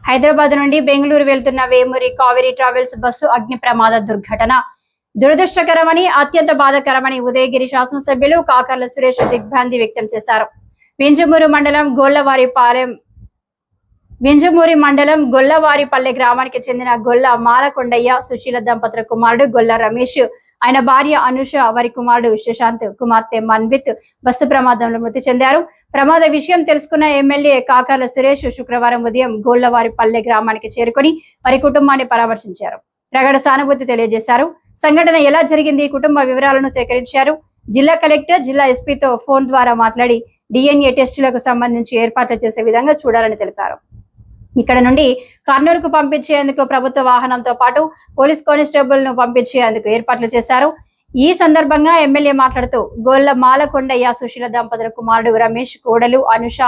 హైదరాబాద్ నుండి బెంగళూరు వెళ్తున్న Vemuri Kaveri travels bus అగ్ని ప్రమాద దుర్ఘటన దురదృష్టకరమని, అత్యంత బాధాకరమని ఉదయగిరి శాసనసభ్యులు కాకర్ల సురేష్ దిగ్భ్రాంతి వ్యక్తం చేశారు. వింజమూరు మండలం గొల్లవారిపల్లె గ్రామానికి చెందిన గొల్ల మాలకొండయ్య సుశీల దంపతుల కుమారుడు గొల్ల రమేష్, ఆయన భార్య అనుష, వారి కుమారుడు శశాంత్, కుమార్తె మన్విత్ బస్సు ప్రమాదంలో మృతి చెందారు. ప్రమాద విషయం తెలుసుకున్న ఎమ్మెల్యే కాకర్ల సురేష్ శుక్రవారం ఉదయం గోళ్లవారిపల్లె గ్రామానికి చేరుకుని వారి కుటుంబాన్ని పరామర్శించారు. ప్రగాఢ సానుభూతి తెలియజేశారు. సంఘటన ఎలా జరిగింది, కుటుంబ వివరాలను సేకరించారు. జిల్లా కలెక్టర్, జిల్లా ఎస్పీతో ఫోన్ ద్వారా మాట్లాడి DNA టెస్టులకు సంబంధించి ఏర్పాట్లు చేసే విధంగా చూడాలని తెలిపారు. ఇక్కడ నుండి కర్నూలుకు పంపించేందుకు ప్రభుత్వ వాహనంతో పాటు పోలీస్ కానిస్టేబుల్ ను పంపించేందుకు ఏర్పాట్లు చేశారు. ఈ సందర్భంగా ఎమ్మెల్యే మాట్లాడుతూ గోళ్ల మాలకొండయ్య సుశీల దంపతుల కుమారుడు రమేష్, కోడలు అనుష,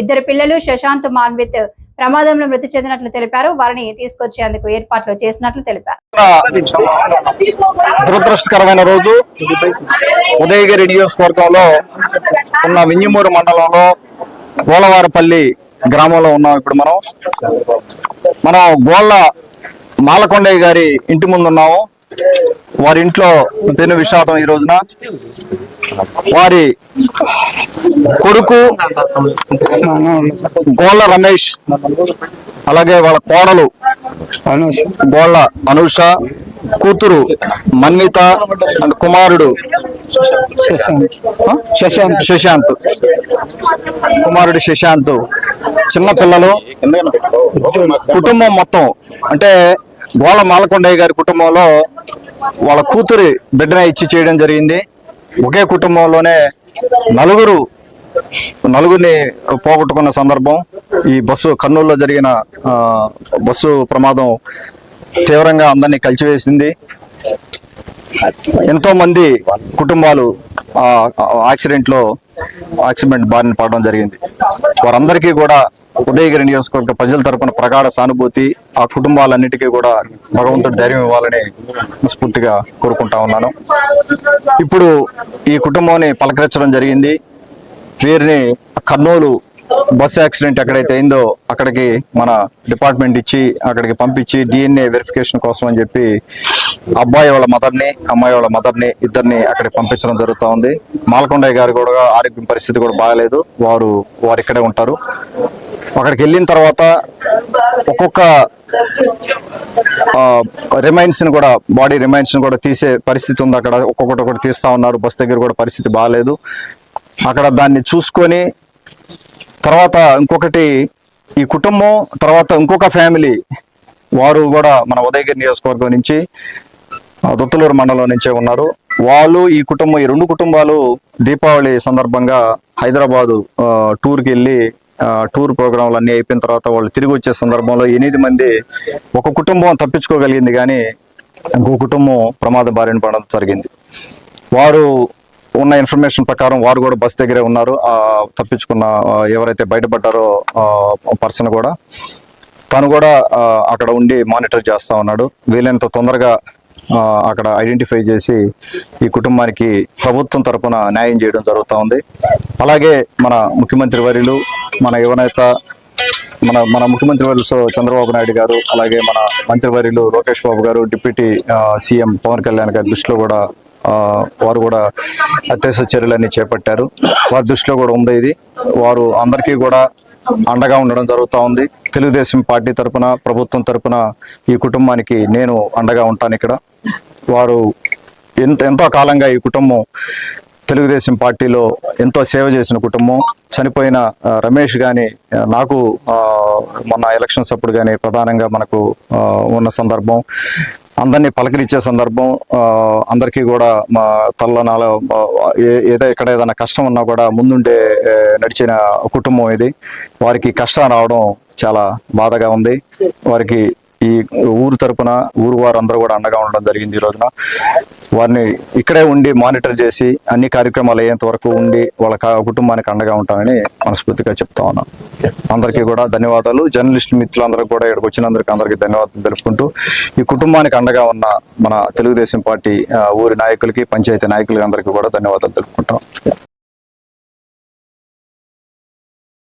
ఇద్దరు పిల్లలు శశాంత్, మాన్విత్ ప్రమాదంలో మృతి చెందినట్లు తెలిపారు. వారిని తీసుకొచ్చేందుకు ఏర్పాట్లు చేసినట్లు తెలిపారు. దురదృష్టకరమైన రోజు ఉదయగిరి నియోజకవర్గంలో ఉన్న వింజమూరు మండలంలో గోళ్లవారిపల్లి గ్రామంలో ఉన్నాం. ఇప్పుడు మనం గోళ్ల మాలకొండయ్య గారి ఇంటి ముందు ఉన్నాము. వారి ఇంట్లో పెను విషాదం. ఈ రోజున వారి కొడుకు గోళ్ల రమేష్, అలాగే వాళ్ళ కోడలు గోళ్ల అనుష, కూతురు మన్విత అండ్ కుమారుడు శశాంత్ చిన్న పిల్లలు, కుటుంబం మొత్తం. అంటే గోళ్ల మాలకొండయ్య గారి కుటుంబంలో వాళ్ళ కూతురి బిడ్డనే ఇచ్చి చేయడం జరిగింది. ఒకే కుటుంబంలోనే నలుగురిని పోగొట్టుకున్న సందర్భం. ఈ బస్సు కర్నూలులో జరిగిన బస్సు ప్రమాదం తీవ్రంగా అందరినీ కలిచివేసింది. ఎంతో మంది కుటుంబాలు యాక్సిడెంట్ బారిన పడడం జరిగింది. వారందరికీ కూడా ఉదయగిరి నియోజకవర్గ ప్రజల తరపున ప్రగాఢ సానుభూతి, ఆ కుటుంబాలన్నిటికీ కూడా భగవంతుడు ధైర్యం ఇవ్వాలని మనస్ఫూర్తిగా కోరుకుంటా ఉన్నాను. ఇప్పుడు ఈ కుటుంబాన్ని పలకరించడం జరిగింది. వీరిని కర్నూలు బస్సు యాక్సిడెంట్ ఎక్కడైతే అయిందో అక్కడికి మన డిపార్ట్మెంట్ ఇచ్చి అక్కడికి పంపించి DNA వెరిఫికేషన్ కోసం అని చెప్పి అబ్బాయి వాళ్ళ మదర్ని, అమ్మాయి వాళ్ళ మదర్ని ఇద్దరిని అక్కడికి పంపించడం జరుగుతూ ఉంది. మాలకొండయ్య గారు కూడా ఆరోగ్యం పరిస్థితి కూడా బాగాలేదు. వారు ఇక్కడే ఉంటారు. అక్కడికి వెళ్ళిన తర్వాత ఒక్కొక్క బాడీ రిమైన్స్ ని కూడా తీసే పరిస్థితి ఉంది. అక్కడ ఒక్కొక్కటి తీస్తా ఉన్నారు. బస్ దగ్గర కూడా పరిస్థితి బాగాలేదు. అక్కడ దాన్ని చూసుకొని తర్వాత ఈ కుటుంబం తర్వాత ఇంకొక ఫ్యామిలీ, వారు కూడా మన ఉదయగిరి నియోజకవర్గం నుంచి దొత్తలూరు మండలం నుంచే ఉన్నారు. వాళ్ళు ఈ రెండు కుటుంబాలు దీపావళి సందర్భంగా హైదరాబాదు టూర్కి వెళ్ళి టూర్ ప్రోగ్రాంలు అన్ని అయిపోయిన తర్వాత వాళ్ళు తిరిగి వచ్చే సందర్భంలో 8 మంది, ఒక కుటుంబం తప్పించుకోగలిగింది కానీ ఇంకో కుటుంబం ప్రమాద బారిన పడడం జరిగింది. వారు ఉన్న ఇన్ఫర్మేషన్ ప్రకారం వారు కూడా బస్ దగ్గరే ఉన్నారు. తప్పించుకున్న ఎవరైతే బయటపడ్డారో పర్సన్ కూడా తను కూడా అక్కడ ఉండి మానిటర్ చేస్తా ఉన్నాడు. వీలైనంత తొందరగా అక్కడ ఐడెంటిఫై చేసి ఈ కుటుంబానికి ప్రభుత్వం తరపున న్యాయం చేయడం జరుగుతూ ఉంది. అలాగే మన ముఖ్యమంత్రి వర్యులు, మన యువనేత, మన ముఖ్యమంత్రి వర్యులు చంద్రబాబు నాయుడు గారు, అలాగే మన మంత్రివర్యులు లోకేష్ బాబు గారు, డిప్యూటీ CM పవన్ కళ్యాణ్ గారి దృష్టిలో కూడా వారు కూడా అత్యవసర చర్యలన్నీ చేపట్టారు. వారి దృష్టిలో కూడా ఉంది ఇది. వారు అందరికీ కూడా అండగా ఉండడం జరుగుతూ ఉంది. తెలుగుదేశం పార్టీ తరపున, ప్రభుత్వం తరపున ఈ కుటుంబానికి నేను అండగా ఉంటాను. ఇక్కడ వారు ఎంతో కాలంగా ఈ కుటుంబం తెలుగుదేశం పార్టీలో ఎంతో సేవ చేసిన కుటుంబం. చనిపోయిన రమేష్ కానీ నాకు మొన్న ఎలక్షన్స్ అప్పుడు కానీ ప్రధానంగా మనకు ఉన్న సందర్భం, అందరినీ పలకరించే సందర్భం, అందరికీ కూడా మా తల్లనాల ఎక్కడ ఏదైనా కష్టం ఉన్నా కూడా ముందుండే నడిచిన కుటుంబం ఇది. వారికి కష్టం రావడం చాలా బాధగా ఉంది. వారికి ఈ ఊరు తరపున వారందరూ కూడా అండగా ఉండడం జరిగింది. ఈ రోజున వారిని ఇక్కడే ఉండి మానిటర్ చేసి అన్ని కార్యక్రమాలు అయ్యేంత వరకు ఉండి వాళ్ళ కుటుంబానికి అండగా ఉంటానని మనస్ఫూర్తిగా చెప్తా ఉన్నాను. అందరికీ కూడా ధన్యవాదాలు. జర్నలిస్ట్ మిత్రులందరూ కూడా ఇక్కడికి వచ్చినందుకు అందరికీ ధన్యవాదాలు తెలుపుకుంటూ ఈ కుటుంబానికి అండగా ఉన్న మన తెలుగుదేశం పార్టీ ఊరి నాయకులకి, పంచాయతీ నాయకులకి అందరికీ కూడా ధన్యవాదాలు తెలుపుకుంటాం.